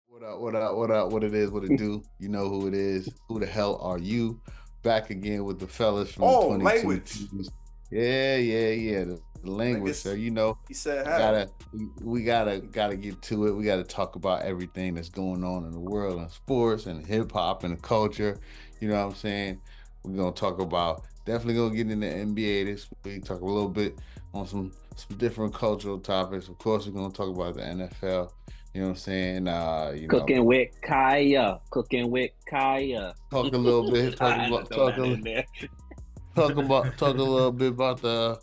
What up, what up, what up, what it is, what it do? You know who it is. Who the hell are you? Back again with the fellas from the Oh, 22 language. Tees. Yeah. The I language, sir. guess You know, he said I hi. we gotta get to it. We gotta talk about everything that's going on in the world and sports and hip hop and the culture. You know what I'm saying? We're gonna talk about definitely gonna get into NBA this week, talk a little bit on some different cultural topics. Of course, we're gonna talk about the NFL. You know what I'm saying? Cooking with Kaya. Cooking with Kaya. Talk a little bit, I had to throw that in there. talk a little bit about the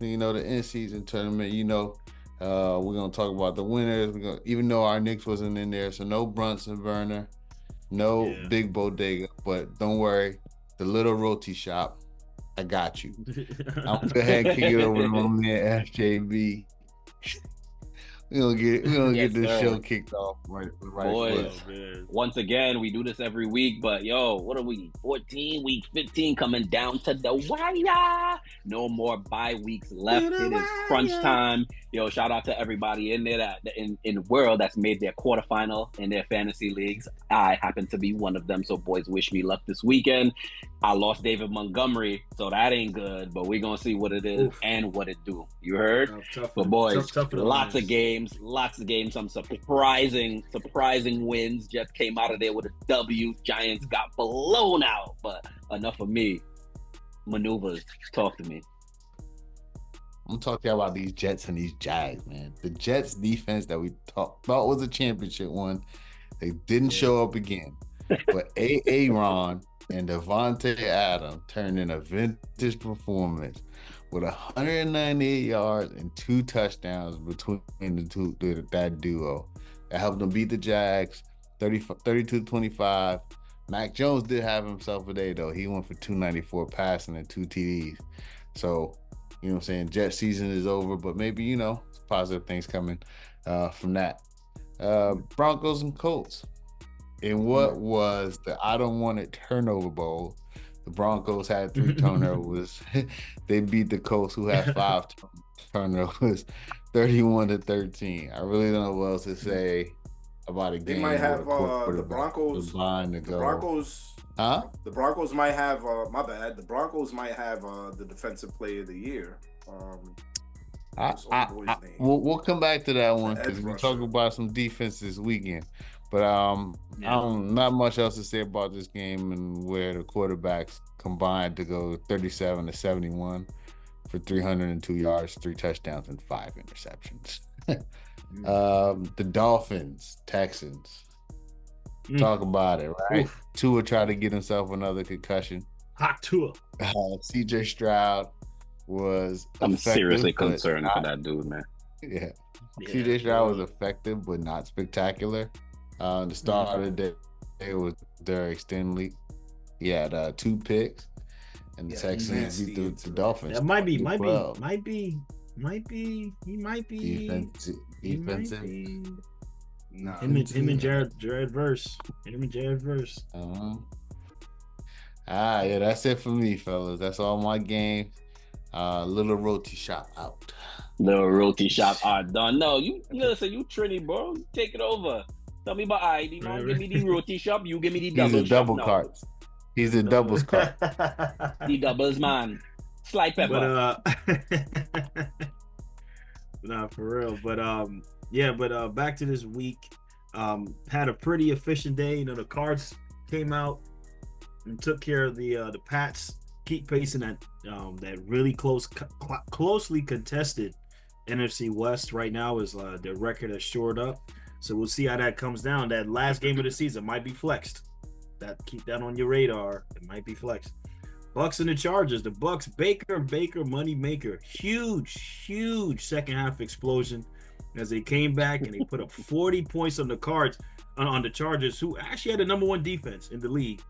in season tournament. We're gonna talk about the winners. We're gonna even though our Knicks wasn't in there, so no Brunson Burner, no Yeah. big bodega, but don't worry, the little roti shop, I got you. I'm gonna go ahead and kick it over to my man FJB. We're gonna get Yes, this sir. show kicked off right foot. Boys, Oh man. once again, we do this every week, but yo, what are we? 14, week 15 coming down to the wire. No more bye weeks left. It is crunch time. Yo, shout out to everybody in there in the world that's made their quarterfinal in their fantasy leagues. I happen to be one of them, so boys, wish me luck this weekend. I lost David Montgomery, so that ain't good, but we're gonna see what it is Oof. and what it do. You heard? Tough But boys, for the lots of Lions. games, some surprising wins. Jets came out of there with a W. Giants got blown out. But enough of me. Maneuvers. Talk to me. I'm talking about these Jets and these Jags, man. The Jets defense that we thought was a championship one, they didn't show up again. But Aaron and Devontae Adams turned in a vintage performance with 198 yards and 2 touchdowns between that duo. That helped them beat the Jags 32-25. Mac Jones did have himself a day, though. He went for 294 passing and 2 TDs. So, you know what I'm saying? Jet season is over, but maybe, positive things coming from that. Broncos and Colts. In what was the I don't want it turnover bowl, the Broncos had 3 turnovers. They beat the Colts, who had 5 turnovers, 31-13. I really don't know what else to say about a They game might where have the the quarterback was Broncos. behind to The go. Broncos. Huh? The Broncos might have. My bad. The Broncos might have the defensive player of the year. What's old boy's name? We'll come back to that one The because edge we rusher. talk about some defense this weekend. But Yeah. not much else to say about this game and where the quarterbacks combined to go 37-71 for 302 yards, 3 touchdowns, and 5 interceptions. The Dolphins, Texans. Talk about it, right? Oof. Tua tried to get himself another concussion. Hot tour. CJ Stroud was I'm effective, seriously but concerned not- for that dude, man. Yeah. Yeah, CJ Stroud was effective, but not spectacular. The start of the day was Derek Stingley. He had 2 picks, and the Yeah, Texans nasty beat the into it. Dolphins. That might be. 12. He might be. Defensive. He might be. Nah, Him and Jared Verse. Him and Jared Verse. Yeah, that's it for me, fellas. That's all my games. Little roti shop out. The roti shop are done. No, you listen, you Trini, bro. You take it over. Tell me about ID, man. Give me the roti shop. You give me the He's double a shop double now. cart. He's a doubles cart. The doubles, man. Slight pepper. But nah, for real. But back to this week. Had a pretty efficient day. The Cards came out and took care of the Pats. Keep pacing that really closely contested NFC West right now is their record has shored up. So we'll see how that comes down. That last game of the season might be flexed. Keep that on your radar. It might be flexed. Bucks and the Chargers. The Bucks, Baker, money maker. Huge second half explosion as they came back and they put up 40 points on the Chargers, who actually had the number 1 defense in the league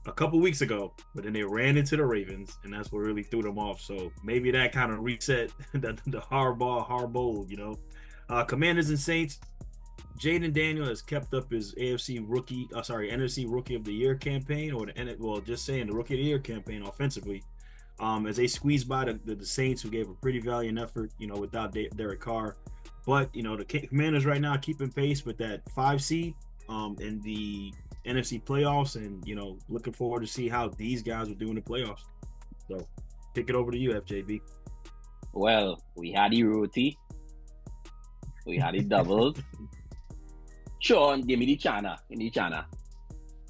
a couple weeks ago, but then they ran into the Ravens, and that's what really threw them off. So maybe that kind of reset the Harbaugh. Commanders and Saints. Jaden Daniel has kept up his NFC Rookie of the Year campaign, just saying the Rookie of the Year campaign offensively. As they squeezed by the Saints, who gave a pretty valiant effort, without Derek Carr. But the Commanders right now keeping pace with that 5 seed. in the NFC playoffs, and looking forward to see how these guys will do in the playoffs. So, kick it over to you, FJB. Well, we had the roti, we had the doubles. Sean, give me the chana.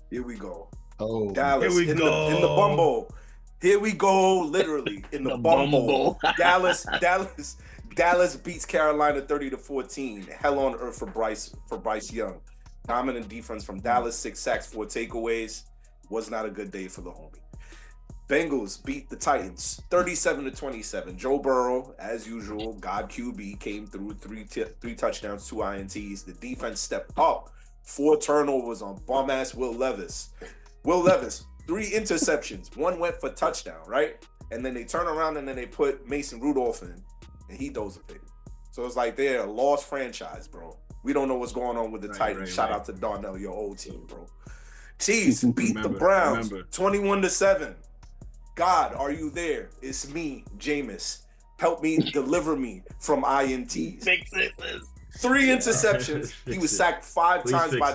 Here we go. Oh, Dallas here we in go. the bumble. Here we go, literally in the bumble. Dallas beats Carolina 30-14. Hell on earth for Bryce Young. Dominant defense from Dallas, 6 sacks, 4 takeaways. Was not a good day for the homie. Bengals beat the Titans 37-27. Joe Burrow, as usual, God QB, came through 3 touchdowns, 2 INTs. The defense stepped up. 4 turnovers on bum-ass Will Levis. 3 interceptions. 1 went for touchdown, right? And then they turn around and then they put Mason Rudolph in, and he does a pick. So it's like they're a lost franchise, bro. We don't know what's going on with the Titans. Shout out to Darnell, your old team, bro. Chiefs beat the Browns 21-7. God, are you there? It's me, Jameis. Help me, deliver me from INTs. 3 interceptions. He was sacked 5 times by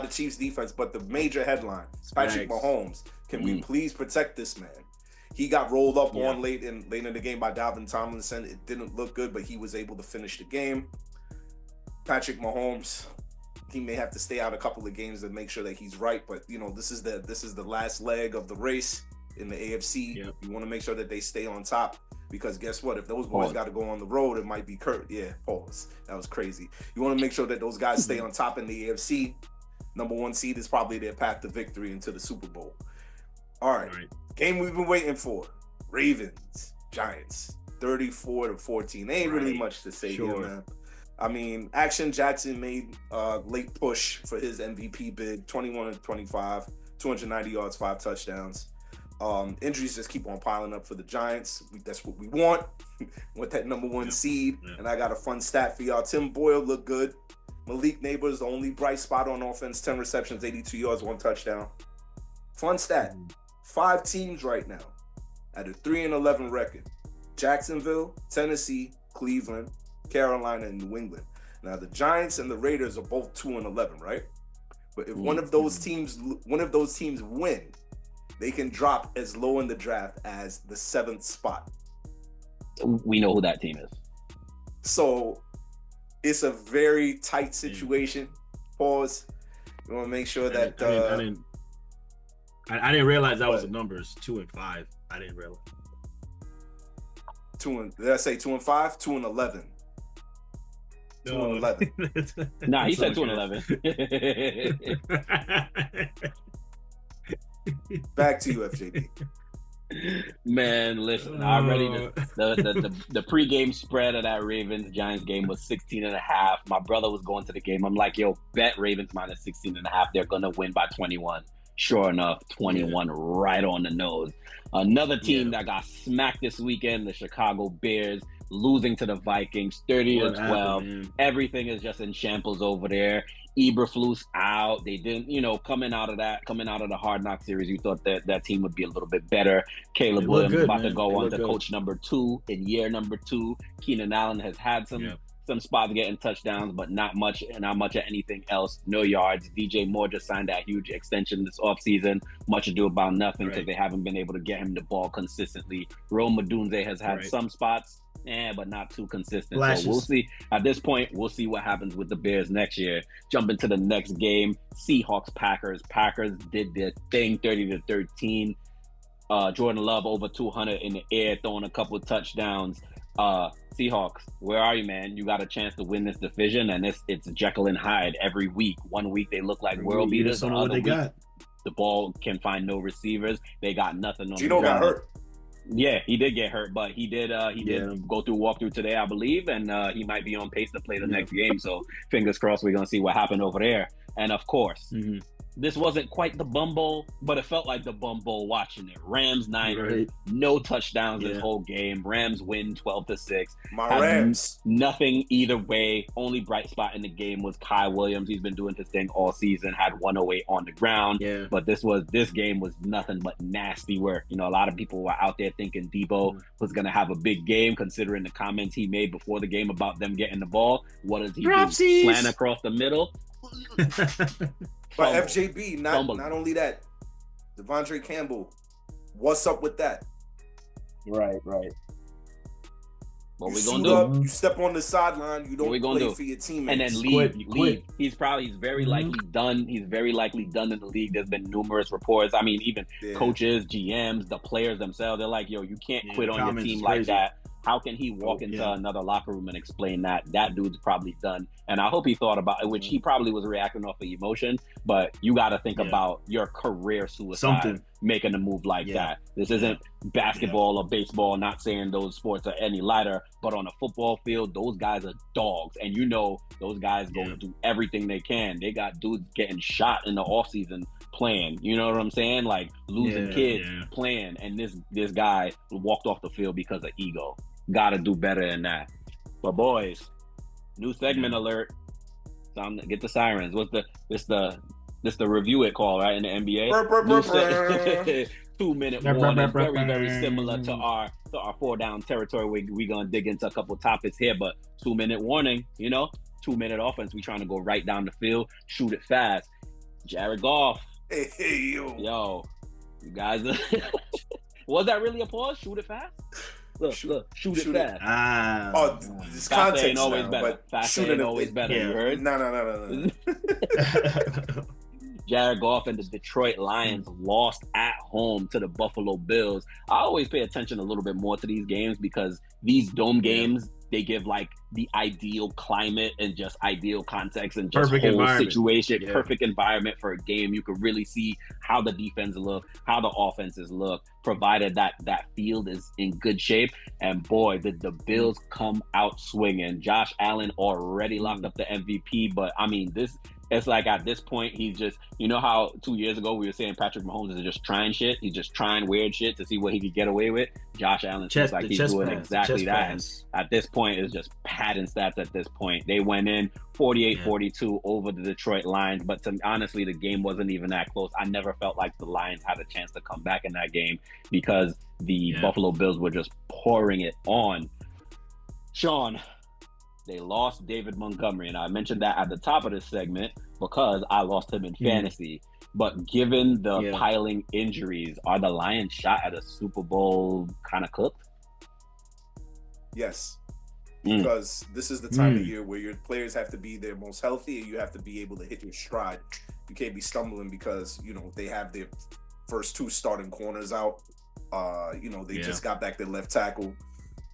the Chiefs defense. But the major headline, Patrick Mahomes, can we please protect this man? He got rolled up on late in the game by Dalvin Tomlinson. It didn't look good, but he was able to finish the game. Patrick Mahomes, he may have to stay out a couple of games to make sure that he's right. But this is the last leg of the race in the AFC. Yep. You want to make sure that they stay on top, because guess what? If those boys got to go on the road, it might be Kurt. Yeah, pause. That was crazy. You want to make sure that those guys stay on top in the AFC. Number 1 seed is probably their path to victory into the Super Bowl. All right. Game we've been waiting for. Ravens, Giants, 34-14. Ain't really much to say here, man. I mean, Action Jackson made a late push for his MVP bid, 21-25, 290 yards, 5 touchdowns. Injuries just keep on piling up for the Giants. That's what we want with that number 1 seed. Yeah. And I got a fun stat for y'all. Tim Boyle looked good. Malik Neighbors, the only bright spot on offense, 10 receptions, 82 yards, 1 touchdown. Fun stat. 5 teams right now at a 3-11 record. Jacksonville, Tennessee, Cleveland, Carolina, and New England. Now the Giants and the Raiders are both 2-11, right? But if one of those teams win, they can drop as low in the draft as the 7th spot. We know who that team is. So it's a very tight situation. Pause. You want to make sure that I didn't realize that was the numbers 2 and 5. I didn't realize. Did I say 2 and 5? 2 and 11. 2 and 11. Nah, he said 2 and 11. Back to you, FJB. Man, listen, already the pregame spread of that Ravens-Giants game was 16.5. My brother was going to the game. I'm like, yo, bet Ravens minus 16.5. They're going to win by 21. Sure enough, 21 right on the nose. Another team that got smacked this weekend, the Chicago Bears, losing to the Vikings 30-12. Everything is just in shambles over there. Eberflus out. They didn't, coming out of the Hard Knock series, you thought that team would be a little bit better. Caleb Williams about to go on to coach number 2 in year number 2. Keenan Allen has had some spots getting touchdowns, but not much of anything else. No yards. DJ Moore just signed that huge extension this offseason. Much ado about nothing because they haven't been able to get him the ball consistently. Rome Odunze has had some spots, but not too consistent. Flashes. So we'll see. At this point, we'll see what happens with the Bears next year. Jump into the next game. Seahawks, Packers. Packers did their thing, 30-13. Jordan Love over 200 in the air, throwing a couple of touchdowns. Seahawks, where are you, man? You got a chance to win this division, and it's Jekyll and Hyde every week. One week they look like world beaters. The other week, the ball can find no receivers. They got nothing on the ground. Got hurt. Yeah, he did get hurt, but he did go through walkthrough today, I believe, and he might be on pace to play the next game. So fingers crossed, we're gonna see what happened over there. And of course, this wasn't quite the Bum Bowl, but it felt like the Bum Bowl watching it. Rams, Niners, no touchdowns this whole game. Rams win 12-6. My Rams. Nothing either way. Only bright spot in the game was Kai Williams. He's been doing his thing all season, had 108 on the ground. Yeah. But this game was nothing but nasty work. A lot of people were out there thinking Debo was going to have a big game, considering the comments he made before the game about them getting the ball. What does he do? Slant across the middle. But FJB, not only that, Devondre Campbell, what's up with that? Right. What you we suit gonna do? up, you step on the sideline, you don't play do? for your teammates. And then leave. Quit. He's very likely done. He's very likely done in the league. There's been numerous reports. I mean, even coaches, GMs, the players themselves, they're like, yo, you can't quit on your team like that. How can he walk into another locker room and explain that? That dude's probably done. And I hope he thought about it, which he probably was reacting off of emotion. But you got to think about your career suicide making a move like that. This isn't basketball or baseball, not saying those sports are any lighter, but on a football field, those guys are dogs. And you know those guys go do everything they can. They got dudes getting shot in the offseason playing. You know what I'm saying? Like losing kids playing. And this guy walked off the field because of ego. Got to do better than that. But boys, new segment alert. Time to get the sirens. This the review it call, right, in the NBA? 2-minute warning. Very, very similar to our 4-down territory. We gonna dig into a couple topics here, but 2-minute warning, 2-minute offense. We trying to go right down the field, shoot it fast. Jared Goff. Hey, yo, you guys was that really a pause? Shoot it fast? Look, shoot it fast. This fast context ain't always now, better. but Fast ain't always better. You heard? No. Jared Goff and the Detroit Lions lost at home to the Buffalo Bills. I always pay attention a little bit more to these games because these dome games, they give like the ideal climate and just ideal context and just perfect whole situation, perfect environment for a game. You could really see how the defense look, how the offenses look, provided that field is in good shape. And boy, did the Bills come out swinging. Josh Allen already locked up the MVP, but I mean, it's like at this point, he's just, how 2 years ago we were saying Patrick Mahomes is just trying shit. He's just trying weird shit to see what he could get away with. Josh Allen seems like he's doing exactly that. And at this point, it's just padding stats at this point. They went in 48-42 over the Detroit Lions, but honestly, the game wasn't even that close. I never felt like the Lions had a chance to come back in that game because the Buffalo Bills were just pouring it on. Sean, they lost David Montgomery, and I mentioned that at the top of this segment because I lost him in fantasy. But given the piling injuries, are the Lions shot at a Super Bowl kind of cooked? Yes, because this is the time of year where your players have to be their most healthy and you have to be able to hit your stride. You can't be stumbling because, they have their first 2 starting corners out. They just got back their left tackle.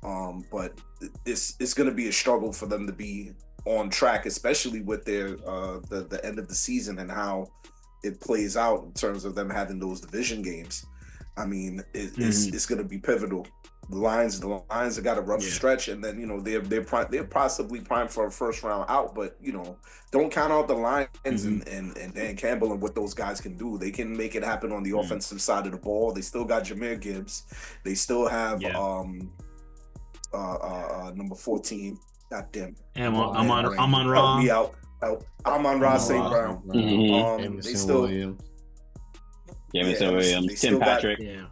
But it's going to be a struggle for them to be on track, especially with their the end of the season and how it plays out in terms of them having those division games. I mean, it's going to be pivotal. The Lions have got a rough stretch, and then they're possibly primed for a first round out. But don't count out the Lions and Dan Campbell and what those guys can do. They can make it happen on the offensive side of the ball. They still got Jahmyr Gibbs. They still have number 14. Goddamn. Amon Ra. Help me out. Amon-Ra St. Brown. They still Jameson Williams, Tim Patrick. Tim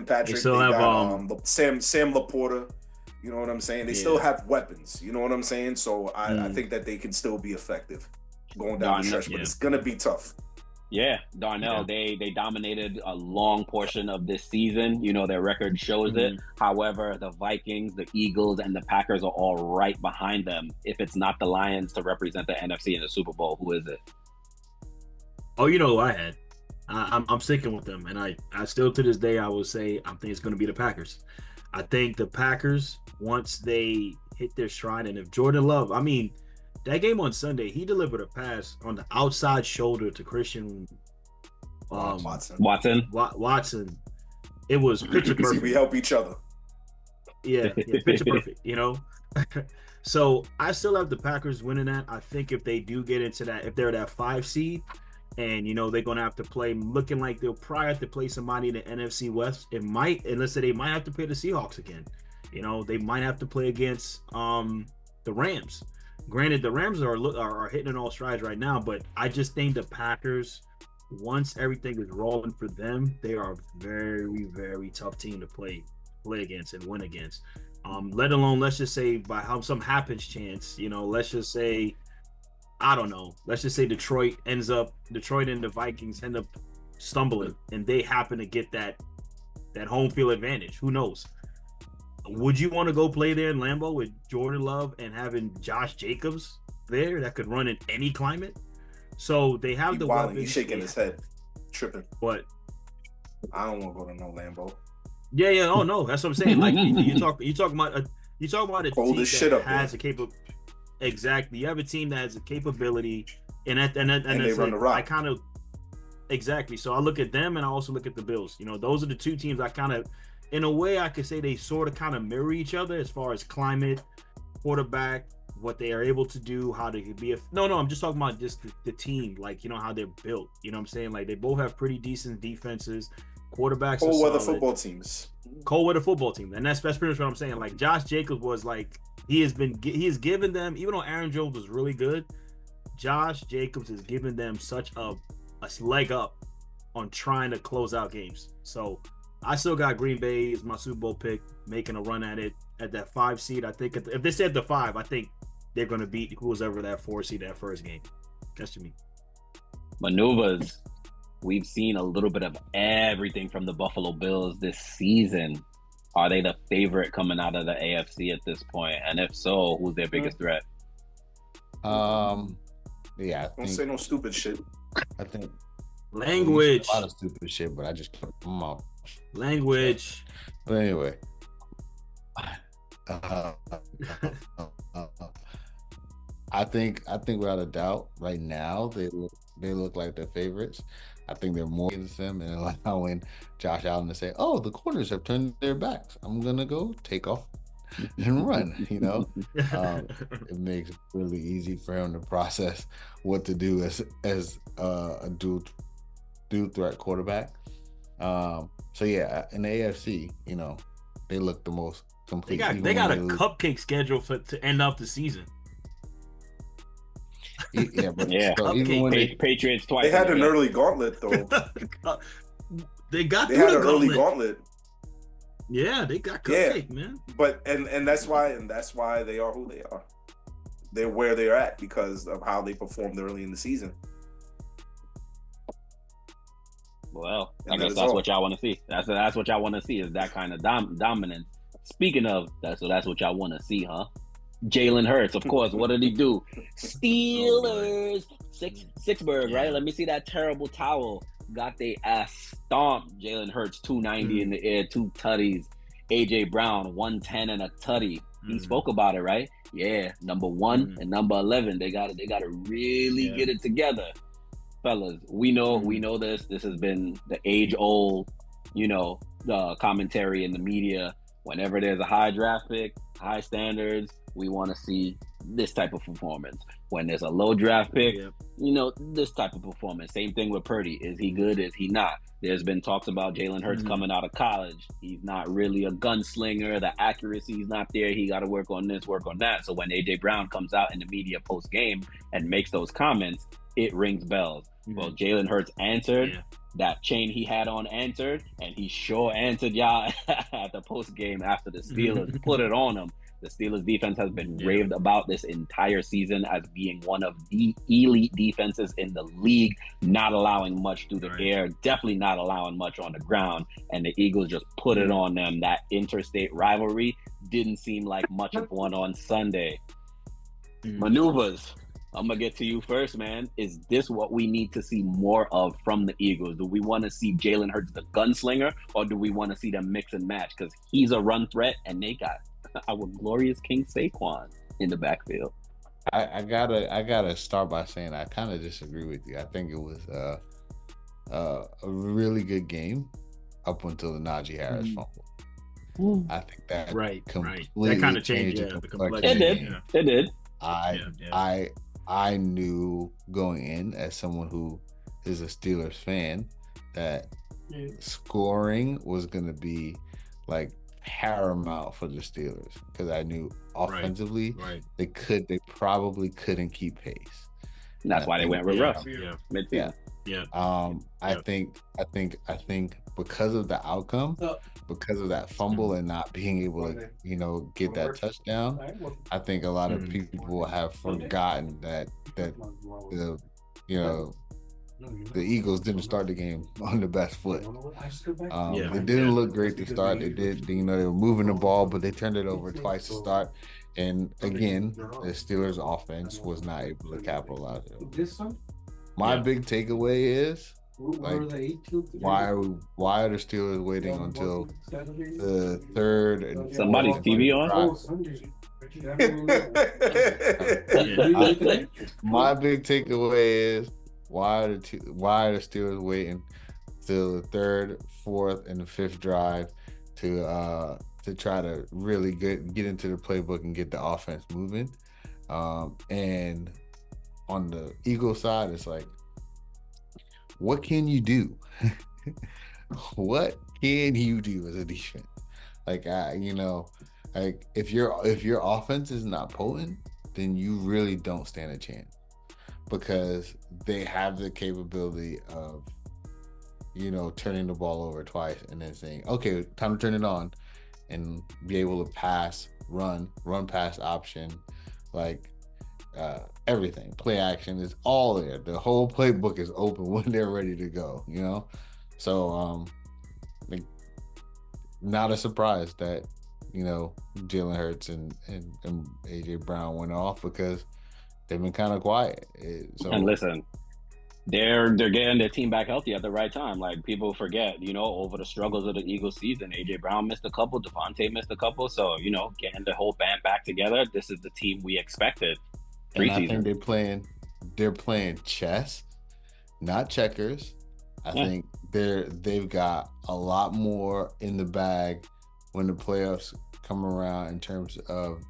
Patrick. They still have Sam Laporta. You know what I'm saying? They still have weapons. You know what I'm saying? So I think that they can still be effective going down the stretch, but it's gonna be tough. Yeah, Darnell, they dominated a long portion of this season. Their record shows it. However, the Vikings, the Eagles, and the Packers are all right behind them. If it's not the Lions to represent the NFC in the Super Bowl, who is it? Oh, you know who I had. I'm sticking with them, and I still to this day I will say I think it's going to be the Packers. I think the Packers, once they hit their stride, and if Jordan Love, I mean, that game on Sunday, he delivered a pass on the outside shoulder to Christian Watson. It was picture perfect. We help each other. Yeah, picture perfect, So I still have the Packers winning that. I think if they do get into that, if they're that 5 seed, and they're gonna have to play looking like they'll probably have to play somebody in the NFC West. It might, and let's say they might have to play the Seahawks again. They might have to play against the Rams. Granted, the Rams are hitting in all strides right now, but I just think the Packers, once everything is rolling for them, they are a very, very tough team to play against and win against. Let alone, let's just say by some happens chance, let's just say I don't know. Let's just say Detroit and the Vikings end up stumbling, and they happen to get that home field advantage. Who knows? Would you want to go play there in Lambeau with Jordan Love and having Josh Jacobs there that could run in any climate? So they have the weapons. He's shaking his head, tripping. What? I don't want to go to no Lambeau. Yeah. Oh no, that's what I'm saying. Like you talk about a Cold team as shit that up has there. a capability. Exactly, you have a team that has a capability, and they run the rock. I kind of exactly. So I look at them, and I also look at the Bills. Those are the two teams I kind of, in a way, I could say they sort of kind of mirror each other as far as climate, quarterback, what they are able to do, how they could be. No, I'm just talking about just the team, like how they're built. You know what I'm saying? Like they both have pretty decent defenses. Quarterbacks cold weather football teams. Cold weather football team, and that's pretty much what I'm saying. Like Josh Jacobs was like he has given them, even though Aaron Jones was really good, Josh Jacobs has given them such a leg up on trying to close out games. So I still got Green Bay as my Super Bowl pick, making a run at it at that 5 seed. I think if they said the 5, I think they're going to beat who's ever that 4 seed that first game. That's to me. Maneuvers. We've seen a little bit of everything from the Buffalo Bills this season. Are they the favorite coming out of the AFC at this point? And if so, who's their biggest threat? Yeah. Don't say no stupid shit. I think language. A lot of stupid shit, but I just put them off. Language. But anyway. I think without a doubt, right now they look like they're favorites. I think they're more against them, and allowing Josh Allen to say, "Oh, the corners have turned their backs. I'm gonna go take off and run." It makes it really easy for him to process what to do as a dual threat quarterback. So yeah, in the AFC, they look the most complete. They got a cupcake schedule to end up the season. Yeah, but even when Patriots twice. They had an early gauntlet though. They had an early gauntlet. Yeah, they got cupcake, man. But and that's why they are who they are. They're where they're at because of how they performed early in the season. Well, I guess that's what y'all want to see. That's what y'all want to see is that kind of dominance. Speaking of that's what y'all want to see, huh? Jalen Hurts, of course. What did he do? Steelers. Sixburg, right? Let me see that terrible towel. Got they ass stomped. Jalen Hurts, 290 in the air, 2 tutties. AJ Brown, 110 and a tutty. He spoke about it, right? Yeah, number 1 and number 11. They got to really get it together. Fellas, we know this. This has been the age-old, the commentary in the media. Whenever there's a high draft pick, high standards, we want to see this type of performance. When there's a low draft pick, this type of performance. Same thing with Purdy. Is he good? Is he not? There's been talks about Jalen Hurts coming out of college. He's not really a gunslinger. The accuracy is not there. He got to work on this, work on that. So when AJ Brown comes out in the media post-game and makes those comments, it rings bells. Well, Jalen Hurts answered. Yeah. That chain he had on answered, and he sure answered y'all at the post-game after the Steelers put it on him. The Steelers defense has been raved about this entire season as being one of the elite defenses in the league, not allowing much through the air, definitely not allowing much on the ground. And the Eagles just put it on them. That interstate rivalry didn't seem like much of one on Sunday. Maneuvers. I'm going to get to you first, man. Is this what we need to see more of from the Eagles? Do we want to see Jalen Hurts the gunslinger, or do we want to see them mix and match? Because he's a run threat, and they got our glorious King Saquon in the backfield. I gotta start by saying I kind of disagree with you. I think it was a really good game up until the Najee Harris fumble. I think that completely that kind of changed the complexion. It did. I knew going in as someone who is a Steelers fan that scoring was going to be like paramount for the Steelers because I knew offensively they probably couldn't keep pace. And that's why they went with Russ. Yeah. I think because of the outcome, because of that fumble and not being able to, get that touchdown, I think a lot of people have forgotten that the the Eagles didn't start the game on the best foot. They didn't look great to start. They did, they were moving the ball, but they turned it over twice to start. And again, the Steelers' offense was not able to capitalize it. My big takeaway is, like, why are the Steelers waiting until the third and somebody's TV on? My big takeaway is, why are the Steelers waiting till the third, fourth, and the fifth drive to try to really get into the playbook and get the offense moving? And on the Eagles side, it's like, what can you do? What can you do as a defense? Like, like if your offense is not potent, then you really don't stand a chance, because they have the capability of, turning the ball over twice and then saying, okay, time to turn it on, and be able to pass, run pass option, like everything. Play action is all there. The whole playbook is open when they're ready to go, So like, not a surprise that, Jalen Hurts and AJ Brown went off, because they've been kind of quiet. And listen, they're getting their team back healthy at the right time. Like, people forget, over the struggles of the Eagles season, AJ Brown missed a couple, Devontae missed a couple. So, getting the whole band back together, this is the team we expected. And I think they're playing chess, not checkers. I think they've got a lot more in the bag when the playoffs come around, in terms of,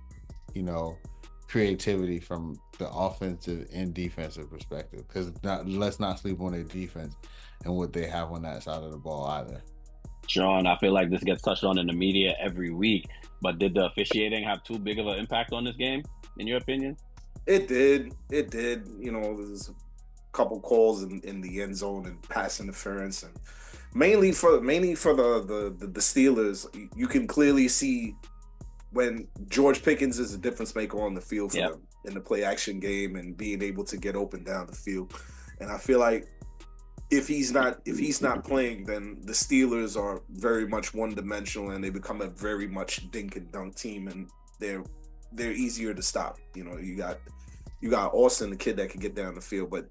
creativity from the offensive and defensive perspective. Because let's not sleep on their defense and what they have on that side of the ball either. Sean, I feel like this gets touched on in the media every week, but did the officiating have too big of an impact on this game, in your opinion? It did. There's a couple calls in the end zone and pass interference, and mainly for the Steelers. You can clearly see when George Pickens is a difference maker on the field for them in the play action game and being able to get open down the field. And I feel like if he's not playing, then the Steelers are very much one dimensional, and they become a very much dink and dunk team, and they're easier to stop. You got Austin, the kid that can get down the field, but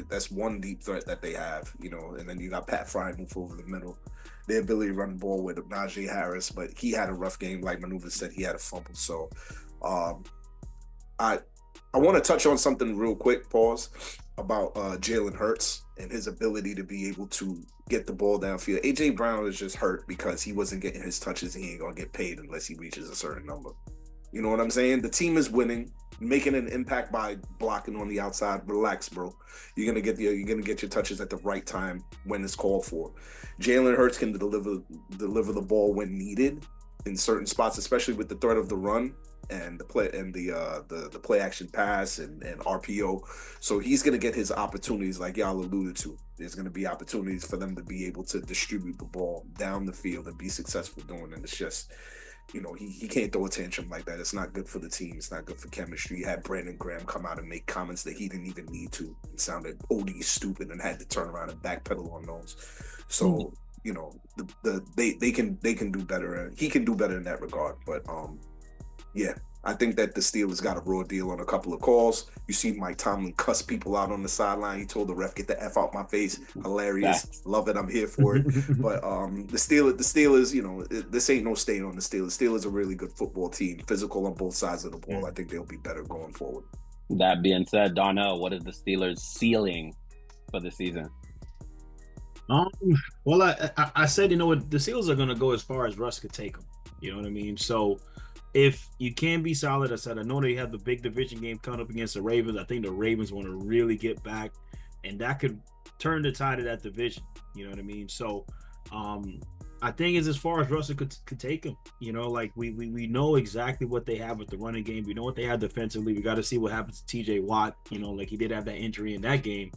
that's one deep threat that they have. And then you got Pat Fry move over the middle. Their ability to run the ball with Najee Harris, but he had a rough game, like Maneuver said, he had a fumble. So, I want to touch on something real quick. Pause about Jalen Hurts and his ability to be able to get the ball downfield. AJ Brown is just hurt because he wasn't getting his touches. He ain't gonna get paid unless he reaches a certain number. You know what I'm saying? The team is winning, making an impact by blocking on the outside. Relax, bro. You're gonna get your touches at the right time when it's called for. Jalen Hurts can deliver the ball when needed in certain spots, especially with the threat of the run and the play and the play action pass and RPO. So he's gonna get his opportunities, like y'all alluded to. There's gonna be opportunities for them to be able to distribute the ball down the field and be successful doing it. And it's just, he can't throw a tantrum like that. It's not good for the team. It's not good for chemistry. You had Brandon Graham come out and make comments that he didn't even need to. It sounded OD stupid and had to turn around and backpedal on those. So, they can do better. And he can do better in that regard. But I think that the Steelers got a raw deal on a couple of calls. You see Mike Tomlin cuss people out on the sideline. He told the ref, "Get the F out my face." Hilarious. Love it. I'm here for it. But the Steelers, this ain't no stain on the Steelers. Steelers are a really good football team, physical on both sides of the ball. I think they'll be better going forward. That being said, Darnell, what is the Steelers' ceiling for the season? Well, I said, the Steelers are going to go as far as Russ could take them. You know what I mean? So, if you can be solid, I said, I know they have the big division game coming up against the Ravens. I think the Ravens want to really get back, and that could turn the tide of that division. You know what I mean? So, I think it's as far as Russell could take them. Like we know exactly what they have with the running game. We know what they have defensively. We got to see what happens to TJ Watt. Like he did have that injury in that game.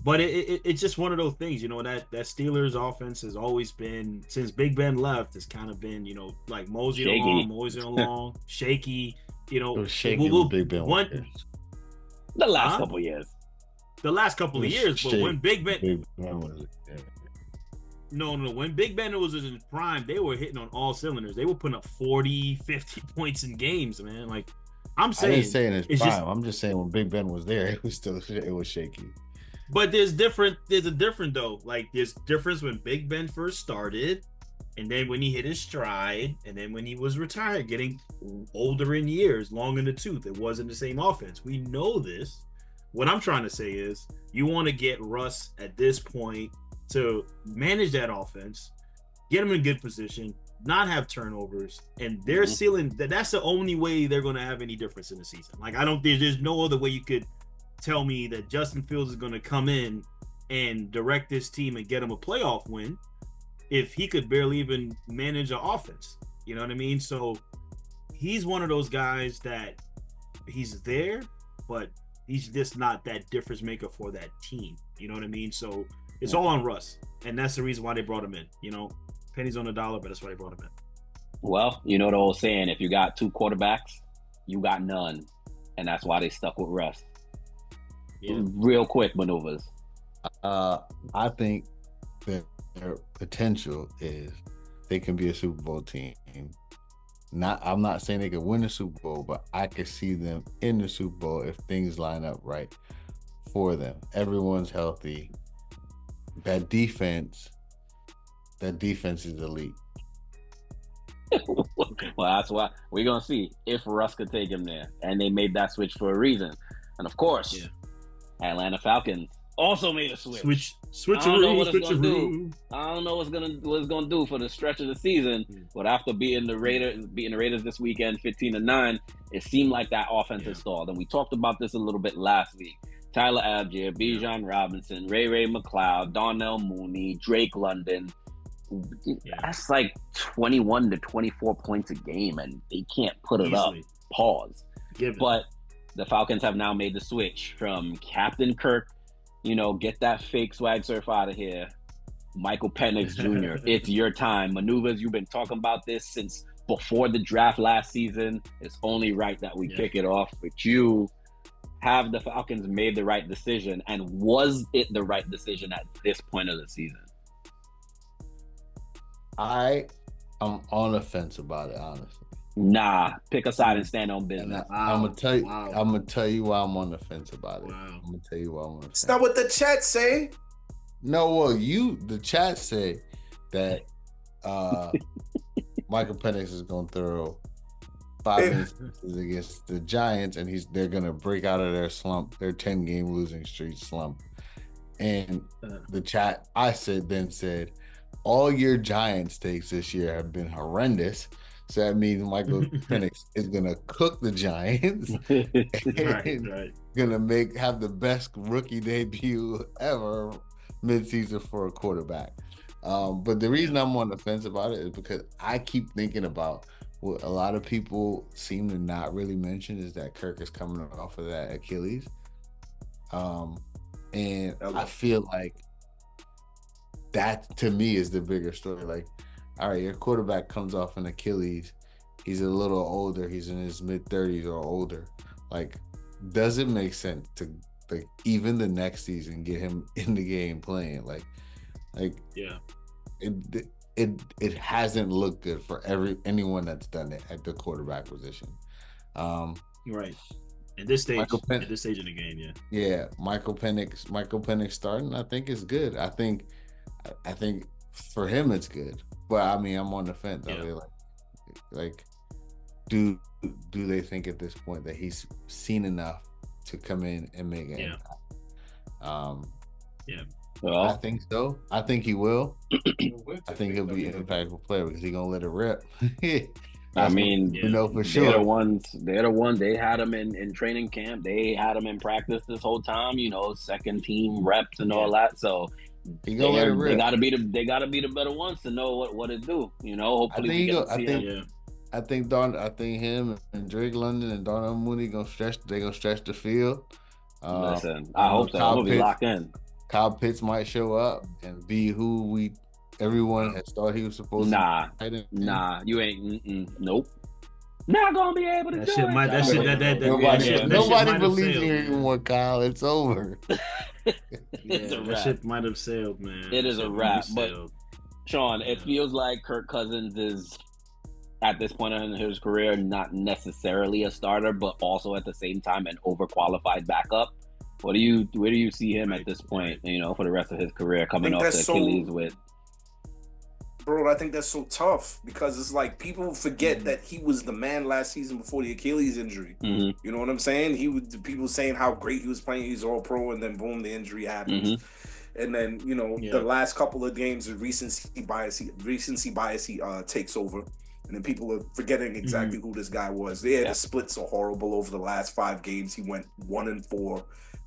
But it's just one of those things, that Steelers offense has always been, since Big Ben left, has kind of been, like moseying along, shaky. It was shaky when Big Ben was there. The last couple of years. The last couple of years, but when Big Ben was No, when Big Ben was in his prime, they were hitting on all cylinders. They were putting up 40, 50 points in games, man. Like, I'm saying, I didn't say in his prime. I'm just saying when Big Ben was there, it was shaky. But there's a different though. Like, there's difference when Big Ben first started, and then when he hit his stride, and then when he was retired, getting older in years, long in the tooth. It wasn't the same offense. We know this. What I'm trying to say is, you want to get Russ at this point to manage that offense, get them in good position, not have turnovers, and their ceiling, that's the only way they're going to have any difference in the season. Like, there's no other way you could tell me that Justin Fields is going to come in and direct this team and get him a playoff win if he could barely even manage an offense. You know what I mean? So he's one of those guys that he's there, but he's just not that difference maker for that team. You know what I mean? So it's all on Russ, and that's the reason why they brought him in. Pennies on the dollar, but that's why they brought him in. Well, you know the old saying, if you got two quarterbacks, you got none, and that's why they stuck with Russ. Yeah. Real quick maneuvers. I think that their potential is they can be a Super Bowl team. I'm not saying they could win the Super Bowl, but I could see them in the Super Bowl if things line up right for them. Everyone's healthy. That defense is elite. Well, that's why we're gonna see if Russ could take him there, and they made that switch for a reason. And of course, Atlanta Falcons also made a switch. I don't know what it's gonna do. I don't know what it's gonna do for the stretch of the season. But after beating the Raiders this weekend, 15-9, it seemed like that offense has stalled. And we talked about this a little bit last week. Tyler Algier, Bijan Robinson, Ray McLeod, Darnell Mooney, Drake London. That's like 21 to 24 points a game, and they can't put it up. Pause. But the Falcons have now made the switch from Captain Kirk, get that fake swag surf out of here. Michael Penix Jr., it's your time. Maneuvers, you've been talking about this since before the draft last season. It's only right that we kick it off with you. Have the Falcons made the right decision, and was it the right decision at this point of the season? I am on the fence about it, honestly. Nah, pick a side and stand on business. I'm gonna tell you. I'm gonna tell you why I'm on the fence about it. I'm gonna tell you why I'm on the fence. It's not what the chat say. No, well, the chat say that Michael Penix is gonna throw 5 instances against the Giants, and they're gonna break out of their slump, their 10-game losing streak slump. And the chat said, all your Giants takes this year have been horrendous. So that means Michael Penix is gonna cook the Giants, and gonna have the best rookie debut ever midseason for a quarterback. But the reason I'm on the fence about it is because I keep thinking about what a lot of people seem to not really mention is that Kirk is coming off of that Achilles. And I feel like that to me is the bigger story. Like, all right, your quarterback comes off an Achilles. He's a little older. He's in his mid-30s or older. Like, does it make sense to, like, even the next season get him in the game playing? It hasn't looked good for anyone that's done it at the quarterback position. Right. At this stage in the game, yeah. Michael Penix starting, I think is good. I think for him it's good. But I mean, I'm on the fence. Yeah. Like, do they think at this point that he's seen enough to come in and make an impact? Well, I think so. I think he will. I think he'll be an impactful player because he's gonna let it rip. I mean, for sure. They're the ones. They had him in training camp. They had him in practice this whole time. Second team reps and all that. So they gotta be the better ones to know what it do. Hopefully I think him and Drake London and Darnell Mooney gonna stretch the field. Listen, I hope so. I'm gonna be locked in. Kyle Pitts might show up and be who everyone has thought he was supposed to be. Nah, you ain't. Nope. Not gonna be able to do it. Nobody believes in you anymore, Kyle. It's over. It's a wrap. That ship might have sailed, man. It is a wrap. But Sean, it feels like Kirk Cousins is at this point in his career not necessarily a starter, but also at the same time an overqualified backup. Where do you see him at this point? You know, for the rest of his career, coming off the Achilles with. Bro, I think that's so tough because it's like people forget that he was the man last season before the Achilles injury. Mm-hmm. You know what I'm saying? People saying how great he was playing, he's all pro, and then boom, the injury happens. Mm-hmm. And then, you know, the last couple of games, the recency bias takes over. And then people are forgetting exactly who this guy was. The splits are horrible over the last 5 games. He went 1-4.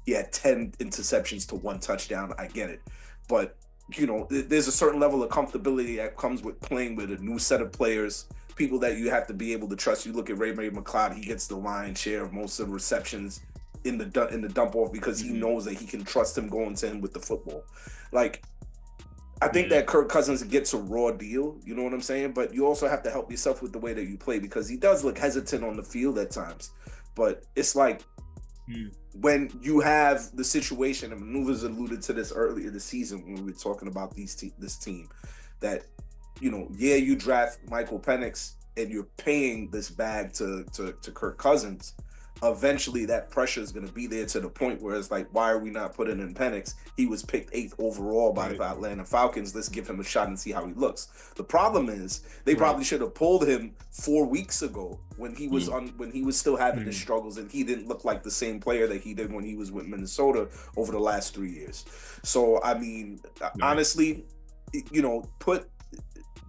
He had 10 interceptions to 1 touchdown. I get it. But you know, there's a certain level of comfortability that comes with playing with a new set of players, people that you have to be able to trust. You look at Ray McLeod; he gets the lion's share of most of the receptions in the dump off because he knows that he can trust him going to him with the football. Like, I think that Kirk Cousins gets a raw deal. You know what I'm saying? But you also have to help yourself with the way that you play because he does look hesitant on the field at times. But it's like. When you have the situation, and Maneuvers alluded to this earlier this season when we were talking about this team, that, you know, you draft Michael Penix and you're paying this bag to Kirk Cousins, eventually that pressure is going to be there to the point where it's like, why are we not putting in Penix? He was picked 8th overall by the Atlanta Falcons. Let's give him a shot and see how he looks. The problem is they probably should have pulled him 4 weeks ago when he was when he was still having his struggles and he didn't look like the same player that he did when he was with Minnesota over the last 3 years. So, I mean, honestly, you know,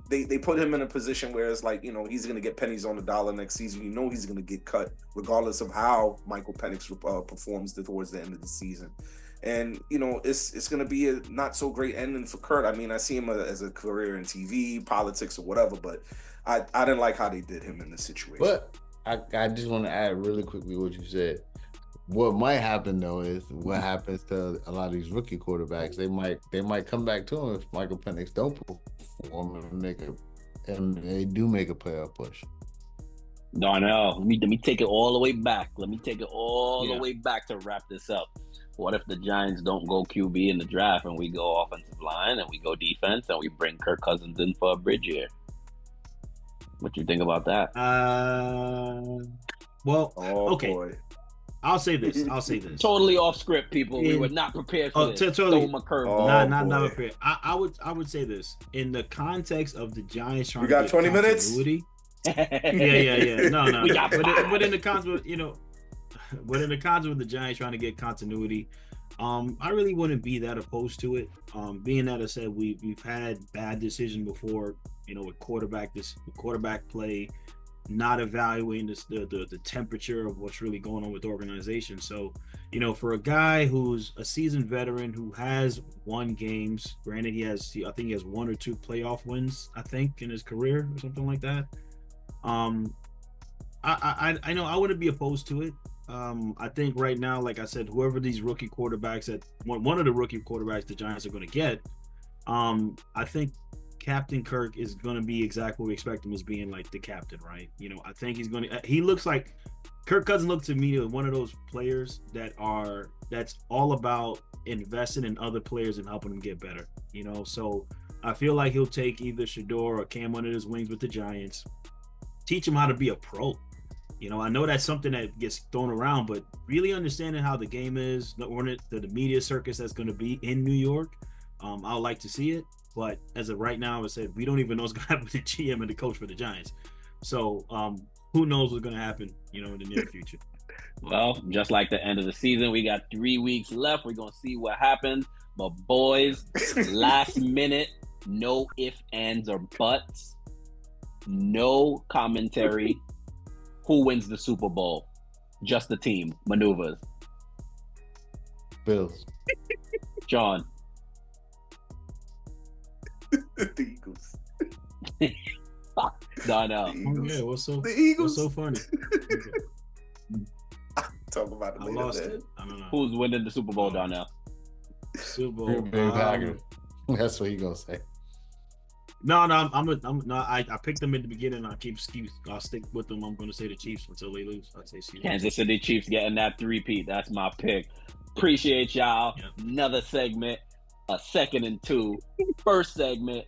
They put him in a position where it's like, you know, he's going to get pennies on the dollar next season. You know he's going to get cut regardless of how Michael Penix performs towards the end of the season. And, you know, it's going to be a not so great ending for Kurt. I mean, I see him as a career in TV, politics or whatever, but I didn't like how they did him in this situation. But I just want to add really quickly what you said. What might happen though is what happens to a lot of these rookie quarterbacks. They might come back to him if Michael Penix don't perform and they do make a playoff push. Darnell, let me take it all the way back. Let me take it all the way back to wrap this up. What if the Giants don't go QB in the draft and we go offensive line and we go defense and we bring Kirk Cousins in for a bridge year? What you think about that? Okay. Boy. I'll say this. Totally off script, people. We were not prepared for this. Totally. Throw a curveball. Not prepared. I would say this in the context of the Giants trying. We got to 20 minutes. Yeah. No. We got but in the concept, you know, but in the concept of the Giants trying to get continuity, I really wouldn't be that opposed to it. Being that I said we've had bad decisions before, you know, with quarterback play. Not evaluating the temperature of what's really going on with the organization. So, you know, for a guy who's a seasoned veteran who has won games, granted I think he has 1 or 2 playoff wins, I think, in his career or something like that. I know I wouldn't be opposed to it. I think right now, like I said, whoever these rookie quarterbacks one of the rookie quarterbacks the Giants are going to get, I think Captain Kirk is going to be exactly what we expect him as being, like the captain, right? You know, I think he looks like Kirk Cousins looks to me like one of those players that's all about investing in other players and helping them get better, you know? So I feel like he'll take either Shador or Cam under his wings with the Giants, teach him how to be a pro. You know, I know that's something that gets thrown around, but really understanding how the game is, the media circus that's going to be in New York, I would like to see it. But as of right now, I said we don't even know what's going to happen with the GM and the coach for the Giants. So who knows what's going to happen, you know, in the near future. Well, just like the end of the season, we got 3 weeks left. We're going to see what happens. But boys, last minute, no ifs, ands, or buts. No commentary. Who wins the Super Bowl? Just the team. Maneuvers. Bills. John. The Eagles. Darnell. Yeah, the Eagles. What's so funny? Talk about it. I lost it. I don't know. Who's winning the Super Bowl, Darnell? Super Bowl. Green Bay Packers. That's what he gonna say. No, I picked them in the beginning. I'll stick with them. I'm gonna say the Chiefs until they lose. I'd say Chiefs. Kansas City Chiefs getting that 3-peat. That's my pick. Appreciate y'all. Yep. Another segment, a 2nd and 2. First segment,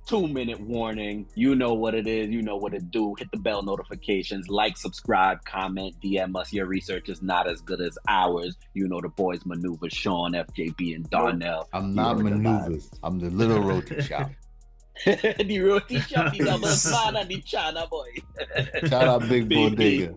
2-minute warning. You know what it is. You know what to do. Hit the bell notifications. Like, subscribe, comment, DM us. Your research is not as good as ours. You know the boys maneuver. Sean, FJB, and Darnell. I'm not maneuvers. I'm the little roti shop. The roti shop is a man and the China boy. Shout out Big Bodega.